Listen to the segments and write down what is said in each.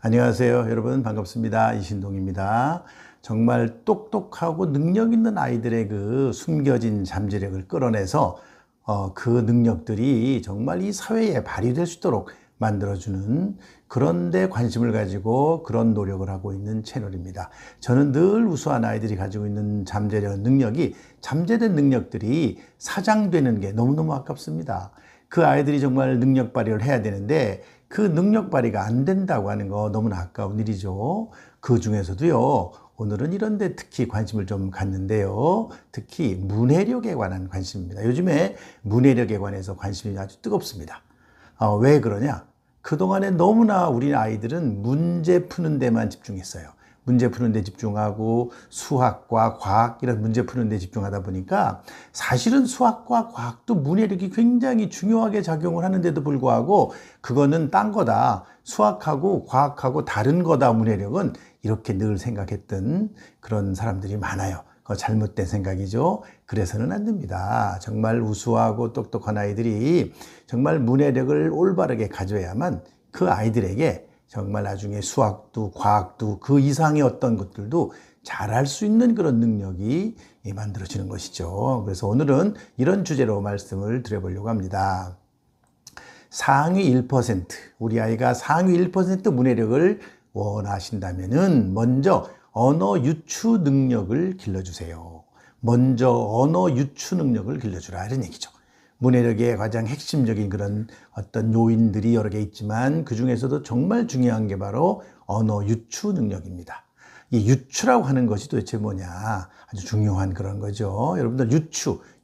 안녕하세요. 여러분 반갑습니다. 이신동입니다. 정말 똑똑하고 능력 있는 아이들의 그 숨겨진 잠재력을 끌어내서 그 능력들이 정말 이 사회에 발휘될 수 있도록 만들어주는 그런 데 관심을 가지고 그런 노력을 하고 있는 채널입니다. 저는 늘 우수한 아이들이 가지고 있는 잠재력, 능력이 잠재된 능력들이 사장되는 게 너무너무 아깝습니다. 그 아이들이 정말 능력 발휘를 해야 되는데 그 능력 발휘가 안 된다고 하는 거 너무나 아까운 일이죠. 그 중에서도요, 오늘은 이런 데 특히 관심을 좀 갖는데요. 특히 문해력에 관한 관심입니다. 요즘에 문해력에 관해서 관심이 아주 뜨겁습니다. 왜 그러냐? 그동안에 너무나 우리 아이들은 문제 푸는 데만 집중했어요. 문제 푸는 데 집중하고 수학과 과학 이런 문제 푸는 데 집중하다 보니까 사실은 수학과 과학도 문해력이 굉장히 중요하게 작용을 하는데도 불구하고 그거는 딴 거다. 수학하고 과학하고 다른 거다, 문해력은. 이렇게 늘 생각했던 그런 사람들이 많아요. 그거 잘못된 생각이죠. 그래서는 안 됩니다. 정말 우수하고 똑똑한 아이들이 정말 문해력을 올바르게 가져야만 그 아이들에게 정말 나중에 수학도 과학도 그 이상의 어떤 것들도 잘할 수 있는 그런 능력이 만들어지는 것이죠. 그래서 오늘은 이런 주제로 말씀을 드려보려고 합니다. 상위 1%, 우리 아이가 상위 1% 문해력을 원하신다면은 먼저 언어 유추 능력을 길러주세요. 먼저 언어 유추 능력을 길러주라, 이런 얘기죠. 문해력의 가장 핵심적인 그런 어떤 요인들이 여러 개 있지만 그 중에서도 정말 중요한 게 바로 언어 유추 능력입니다. 이 유추라고 하는 것이 도대체 뭐냐, 아주 중요한 그런 거죠. 여러분들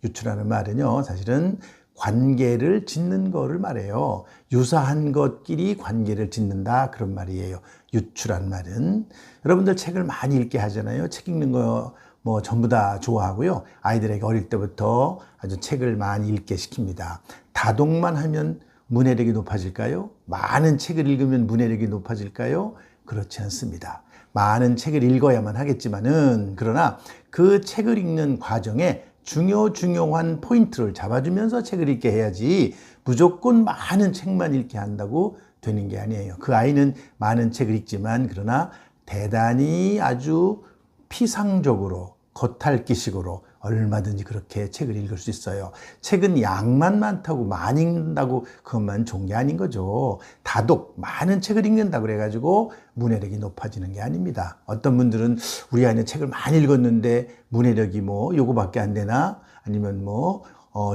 유추라는 말은요, 사실은 관계를 짓는 거를 말해요. 유사한 것끼리 관계를 짓는다, 그런 말이에요. 유추란 말은. 여러분들 책을 많이 읽게 하잖아요. 책 읽는 거 전부 다 좋아하고요. 아이들에게 어릴 때부터 아주 책을 많이 읽게 시킵니다. 다독만 하면 문해력이 높아질까요? 많은 책을 읽으면 문해력이 높아질까요? 그렇지 않습니다. 많은 책을 읽어야만 하겠지만은, 그러나 그 책을 읽는 과정에 중요한 포인트를 잡아주면서 책을 읽게 해야지 무조건 많은 책만 읽게 한다고 되는 게 아니에요. 그 아이는 많은 책을 읽지만 그러나 대단히 아주 피상적으로 겉핥기식으로 얼마든지 그렇게 책을 읽을 수 있어요. 책은 양만 많다고 많이 읽는다고 그것만 좋은 게 아닌 거죠. 다독, 많은 책을 읽는다고 그래가지고 문해력이 높아지는 게 아닙니다. 어떤 분들은 우리 아이는 책을 많이 읽었는데 문해력이 요거밖에 안 되나? 아니면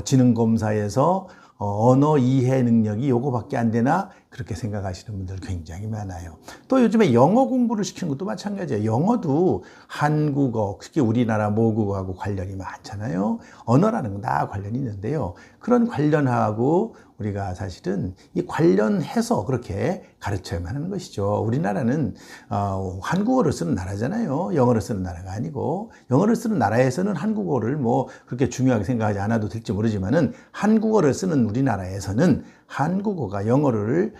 지능검사에서 언어 이해 능력이 요거밖에 안 되나? 그렇게 생각하시는 분들 굉장히 많아요. 또 요즘에 영어 공부를 시키는 것도 마찬가지예요. 영어도 한국어, 특히 우리나라 모국어하고 관련이 많잖아요. 언어라는 건 다 관련이 있는데요. 그런 관련하고 우리가 사실은 이 관련해서 그렇게 가르쳐야만 하는 것이죠. 우리나라는 한국어를 쓰는 나라잖아요. 영어를 쓰는 나라가 아니고. 영어를 쓰는 나라에서는 한국어를 그렇게 중요하게 생각하지 않아도 될지 모르지만은 한국어를 쓰는 우리나라에서는 한국어가 영어를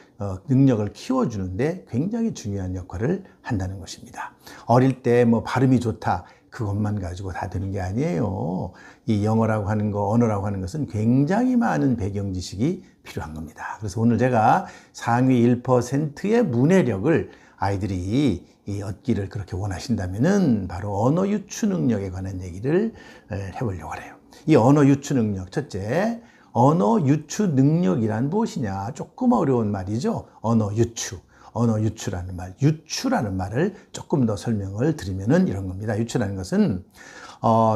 능력을 키워주는데 굉장히 중요한 역할을 한다는 것입니다. 어릴 때 발음이 좋다, 그것만 가지고 다 되는 게 아니에요. 이 영어라고 하는 거, 언어라고 하는 것은 굉장히 많은 배경 지식이 필요한 겁니다. 그래서 오늘 제가 상위 1%의 문해력을 아이들이 얻기를 그렇게 원하신다면은 바로 언어 유추 능력에 관한 얘기를 해보려고 해요. 이 언어 유추 능력, 첫째, 언어 유추 능력이란 무엇이냐? 조금 어려운 말이죠. 언어 유추. 언어 유추라는 말, 유추라는 말을 조금 더 설명을 드리면은 이런 겁니다. 유추라는 것은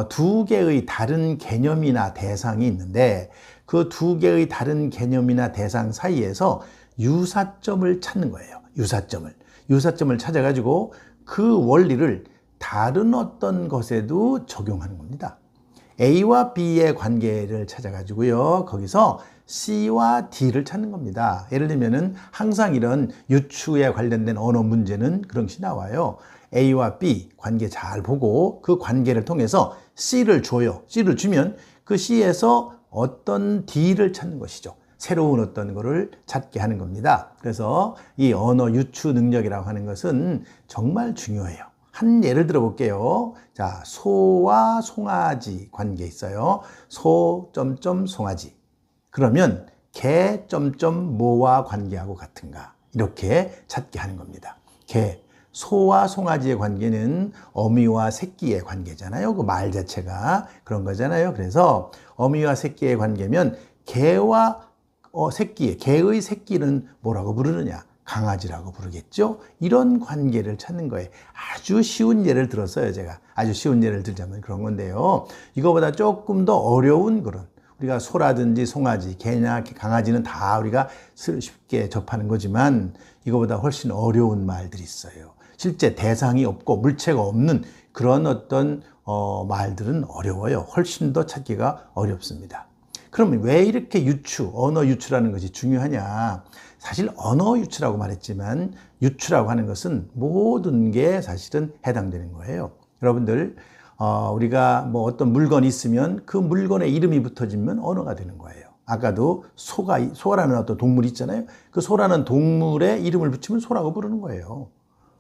두 개의 다른 개념이나 대상이 있는데 그 두 개의 다른 개념이나 대상 사이에서 유사점을 찾는 거예요. 유사점을 찾아가지고 그 원리를 다른 어떤 것에도 적용하는 겁니다. A와 B의 관계를 찾아가지고요, 거기서 C와 D를 찾는 겁니다. 예를 들면은 항상 이런 유추에 관련된 언어 문제는 그런 것이 나와요. A와 B 관계 잘 보고 그 관계를 통해서 C를 줘요. C를 주면 그 C에서 어떤 D를 찾는 것이죠. 새로운 어떤 거를 찾게 하는 겁니다. 그래서 이 언어 유추 능력이라고 하는 것은 정말 중요해요. 한 예를 들어 볼게요. 자, 소와 송아지 관계 있어요. 소, 송아지. 그러면 개, 뭐와 관계하고 같은가? 이렇게 찾게 하는 겁니다. 개. 소와 송아지의 관계는 어미와 새끼의 관계잖아요. 그 말 자체가 그런 거잖아요. 그래서 어미와 새끼의 관계면 개와 개의 새끼는 뭐라고 부르느냐? 강아지라고 부르겠죠. 이런 관계를 찾는 거예요. 아주 쉬운 예를 들었어요. 제가 아주 쉬운 예를 들자면 그런 건데요. 이거보다 조금 더 어려운 그런, 우리가 소라든지 송아지, 개나 강아지는 다 우리가 쉽게 접하는 거지만 이거보다 훨씬 어려운 말들이 있어요. 실제 대상이 없고 물체가 없는 그런 어떤 말들은 어려워요. 훨씬 더 찾기가 어렵습니다. 그러면 왜 이렇게 언어 유추라는 것이 중요하냐? 사실 언어 유추라고 말했지만 유추라고 하는 것은 모든 게 사실은 해당되는 거예요. 여러분들, 우리가 뭐 어떤 물건이 있으면 그 물건의 이름이 붙어지면 언어가 되는 거예요. 아까도 소라는 어떤 동물이 있잖아요. 그 소라는 동물의 이름을 붙이면 소라고 부르는 거예요.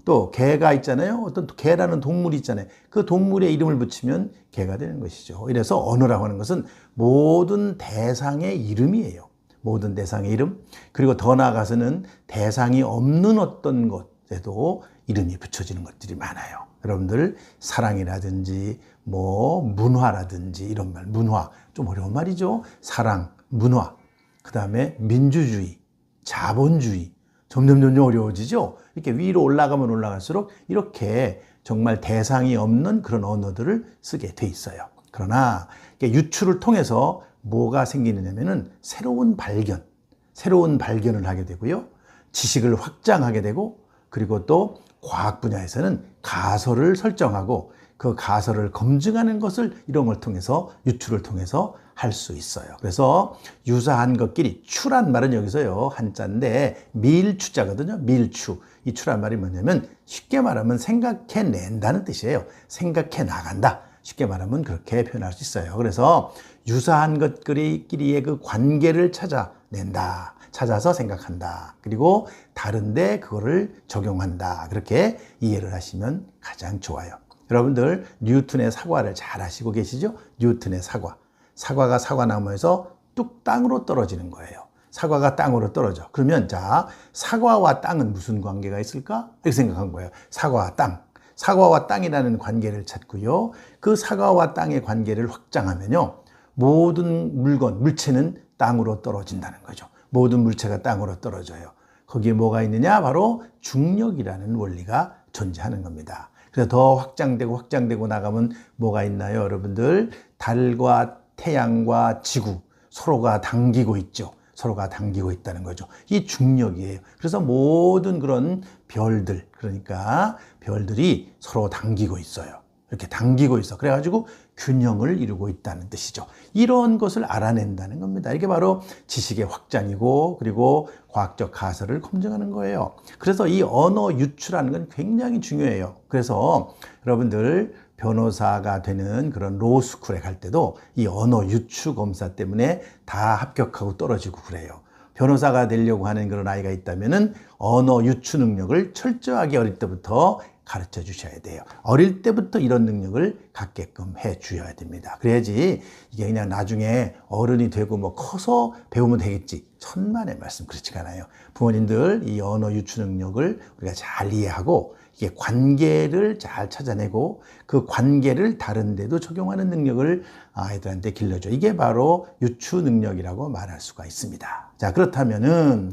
또 개가 있잖아요. 어떤 개라는 동물이 있잖아요. 그 동물의 이름을 붙이면 개가 되는 것이죠. 이래서 언어라고 하는 것은 모든 대상의 이름이에요. 모든 대상의 이름. 그리고 더 나아가서는 대상이 없는 어떤 것에도 이름이 붙여지는 것들이 많아요. 여러분들, 사랑이라든지 뭐 문화라든지 이런 말, 문화 좀 어려운 말이죠. 사랑, 문화, 그 다음에 민주주의, 자본주의, 점점 어려워지죠. 이렇게 위로 올라가면 올라갈수록 이렇게 정말 대상이 없는 그런 언어들을 쓰게 돼 있어요. 그러나 유추를 통해서 뭐가 생기느냐면은 새로운 발견을 하게 되고요. 지식을 확장하게 되고, 그리고 또 과학 분야에서는 가설을 설정하고 그 가설을 검증하는 것을 이런 걸 통해서, 유추를 통해서 할 수 있어요. 그래서 유사한 것끼리, 추란 말은 여기서요 한자인데 밀추자거든요. 밀추. 이 추란 말이 뭐냐면 쉽게 말하면 생각해낸다는 뜻이에요. 생각해 나간다. 쉽게 말하면 그렇게 표현할 수 있어요. 그래서 유사한 것끼리의 그 관계를 찾아낸다. 찾아서 생각한다. 그리고 다른데 그거를 적용한다. 그렇게 이해를 하시면 가장 좋아요. 여러분들, 뉴턴의 사과를 잘 아시고 계시죠? 뉴턴의 사과. 사과가 사과나무에서 뚝 땅으로 떨어지는 거예요. 사과가 땅으로 떨어져. 그러면 자, 사과와 땅은 무슨 관계가 있을까? 이렇게 생각한 거예요. 사과와 땅. 사과와 땅이라는 관계를 찾고요. 그 사과와 땅의 관계를 확장하면요. 모든 물체는 땅으로 떨어진다는 거죠. 모든 물체가 땅으로 떨어져요. 거기에 뭐가 있느냐? 바로 중력이라는 원리가 존재하는 겁니다. 그래서 더 확장되고 나가면 뭐가 있나요? 여러분들, 달과 태양과 지구, 서로가 당기고 있죠. 서로가 당기고 있다는 거죠. 이 중력이에요. 그래서 모든 그런 별들, 그러니까 별들이 서로 당기고 있어요. 이렇게 당기고 있어. 그래가지고 균형을 이루고 있다는 뜻이죠. 이런 것을 알아낸다는 겁니다. 이게 바로 지식의 확장이고, 그리고 과학적 가설을 검증하는 거예요. 그래서 이 언어 유추라는 건 굉장히 중요해요. 그래서 여러분들, 변호사가 되는 그런 로스쿨에 갈 때도 이 언어 유추 검사 때문에 다 합격하고 떨어지고 그래요. 변호사가 되려고 하는 그런 아이가 있다면은 언어 유추 능력을 철저하게 어릴 때부터 가르쳐 주셔야 돼요. 어릴 때부터 이런 능력을 갖게끔 해 주셔야 됩니다. 그래야지 이게 그냥 나중에 어른이 되고 뭐 커서 배우면 되겠지. 천만의 말씀, 그렇지가 않아요. 부모님들, 이 언어 유추 능력을 우리가 잘 이해하고 이게 관계를 잘 찾아내고 그 관계를 다른 데도 적용하는 능력을 아이들한테 길러줘. 이게 바로 유추 능력이라고 말할 수가 있습니다. 자, 그렇다면은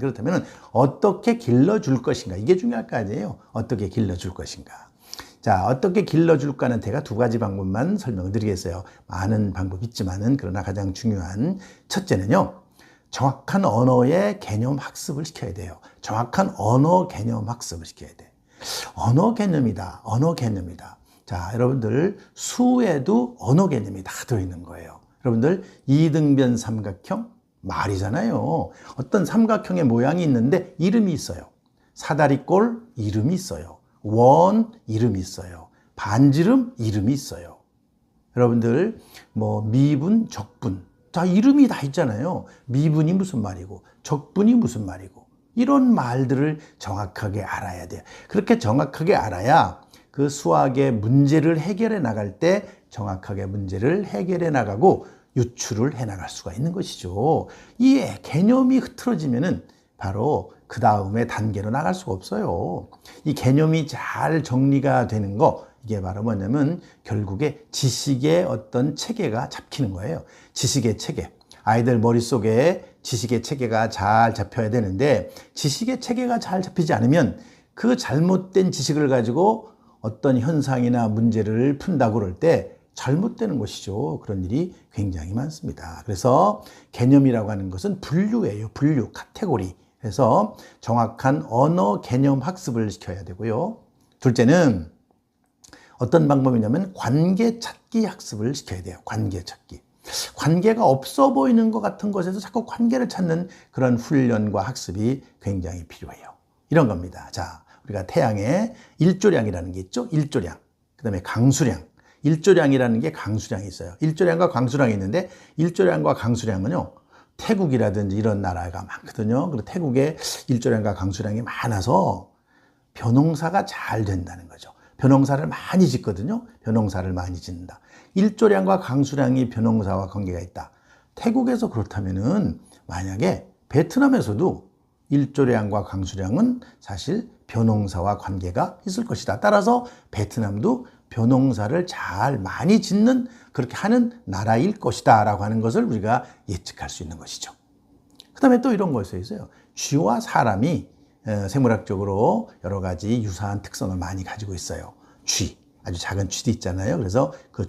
어떻게 길러줄 것인가? 이게 중요할 거 아니에요. 어떻게 길러줄 것인가? 자, 어떻게 길러줄까는 제가 두 가지 방법만 설명을 드리겠어요. 많은 방법이 있지만은, 그러나 가장 중요한 첫째는요, 정확한 언어의 개념 학습을 시켜야 돼요. 정확한 언어 개념 학습을 시켜야 돼. 언어 개념이다. 자, 여러분들, 수에도 언어 개념이 다 들어있는 거예요. 여러분들, 이등변 삼각형 말이잖아요. 어떤 삼각형의 모양이 있는데 이름이 있어요. 사다리꼴 이름이 있어요. 원 이름이 있어요. 반지름 이름이 있어요. 여러분들, 뭐 미분, 적분, 자, 이름이 다 있잖아요. 미분이 무슨 말이고 적분이 무슨 말이고, 이런 말들을 정확하게 알아야 돼요. 그렇게 정확하게 알아야 그 수학의 문제를 해결해 나갈 때 정확하게 문제를 해결해 나가고 유추를 해 나갈 수가 있는 것이죠. 이 개념이 흐트러지면은 바로 그 다음에 단계로 나갈 수가 없어요. 이 개념이 잘 정리가 되는 거, 이게 바로 뭐냐면 결국에 지식의 어떤 체계가 잡히는 거예요. 지식의 체계. 아이들 머릿속에 지식의 체계가 잘 잡혀야 되는데 지식의 체계가 잘 잡히지 않으면 그 잘못된 지식을 가지고 어떤 현상이나 문제를 푼다고 그럴 때 잘못되는 것이죠. 그런 일이 굉장히 많습니다. 그래서 개념이라고 하는 것은 분류예요. 분류, 카테고리. 그래서 정확한 언어 개념 학습을 시켜야 되고요. 둘째는 어떤 방법이냐면 관계 찾기 학습을 시켜야 돼요. 관계 찾기. 관계가 없어 보이는 것 같은 것에서 자꾸 관계를 찾는 그런 훈련과 학습이 굉장히 필요해요. 이런 겁니다. 자, 우리가 태양에 일조량이라는 게 있죠. 일조량. 그 다음에 강수량. 일조량이라는 게 강수량이 있어요. 일조량과 강수량이 있는데 일조량과 강수량은요. 태국이라든지 이런 나라가 많거든요. 그리고 태국에 일조량과 강수량이 많아서 벼농사가 잘 된다는 거죠. 벼농사를 많이 짓거든요. 벼농사를 많이 짓는다. 일조량과 강수량이 벼농사와 관계가 있다. 태국에서 그렇다면은 만약에 베트남에서도 일조량과 강수량은 사실 벼농사와 관계가 있을 것이다. 따라서 베트남도 벼농사를 잘 많이 짓는 그렇게 하는 나라일 것이다 라고 하는 것을 우리가 예측할 수 있는 것이죠. 그 다음에 또 이런 것이 있어요. 쥐와 사람이 생물학적으로 여러 가지 유사한 특성을 많이 가지고 있어요. 쥐, 아주 작은 쥐도 있잖아요. 그래서 그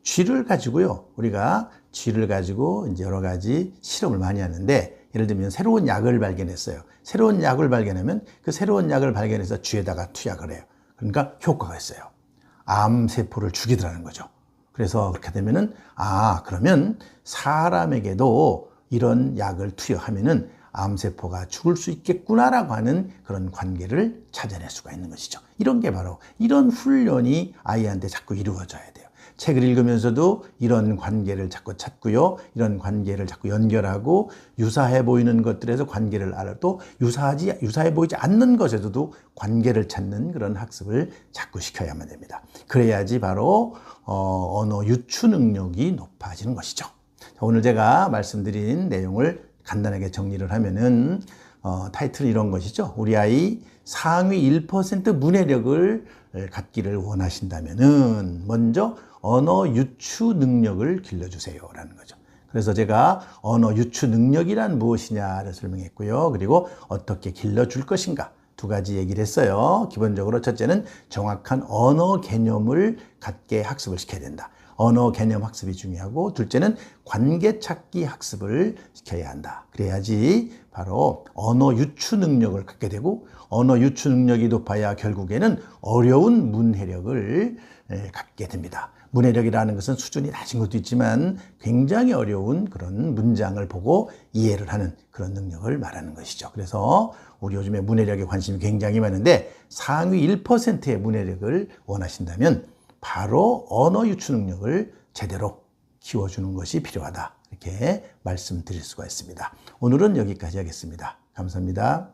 쥐를 가지고요. 우리가 쥐를 가지고 이제 여러 가지 실험을 많이 하는데 예를 들면 새로운 약을 발견했어요. 새로운 약을 발견하면 그 새로운 약을 발견해서 쥐에다가 투약을 해요. 그러니까 효과가 있어요. 암세포를 죽이더라는 거죠. 그래서 그렇게 되면은 그러면 사람에게도 이런 약을 투여하면은 암세포가 죽을 수 있겠구나라고 하는 그런 관계를 찾아낼 수가 있는 것이죠. 이런 게 바로 이런 훈련이 아이한테 자꾸 이루어져야 돼요. 책을 읽으면서도 이런 관계를 자꾸 찾고요. 이런 관계를 자꾸 연결하고 유사해 보이는 것들에서 관계를 알아 또 유사해 보이지 않는 것에서도 관계를 찾는 그런 학습을 자꾸 시켜야만 됩니다. 그래야지 바로 언어 유추 능력이 높아지는 것이죠. 오늘 제가 말씀드린 내용을 간단하게 정리를 하면은 타이틀은 이런 것이죠. 우리 아이 상위 1% 문해력을 갖기를 원하신다면은 먼저 언어 유추 능력을 길러주세요 라는 거죠. 그래서 제가 언어 유추 능력이란 무엇이냐를 설명했고요. 그리고 어떻게 길러줄 것인가 두 가지 얘기를 했어요. 기본적으로 첫째는 정확한 언어 개념을 갖게 학습을 시켜야 된다. 언어 개념 학습이 중요하고 둘째는 관계 찾기 학습을 시켜야 한다. 그래야지 바로 언어 유추 능력을 갖게 되고 언어 유추 능력이 높아야 결국에는 어려운 문해력을 갖게 됩니다. 문해력이라는 것은 수준이 낮은 것도 있지만 굉장히 어려운 그런 문장을 보고 이해를 하는 그런 능력을 말하는 것이죠. 그래서 우리 요즘에 문해력에 관심이 굉장히 많은데 상위 1%의 문해력을 원하신다면 바로 언어 유추 능력을 제대로 키워주는 것이 필요하다. 이렇게 말씀드릴 수가 있습니다. 오늘은 여기까지 하겠습니다. 감사합니다.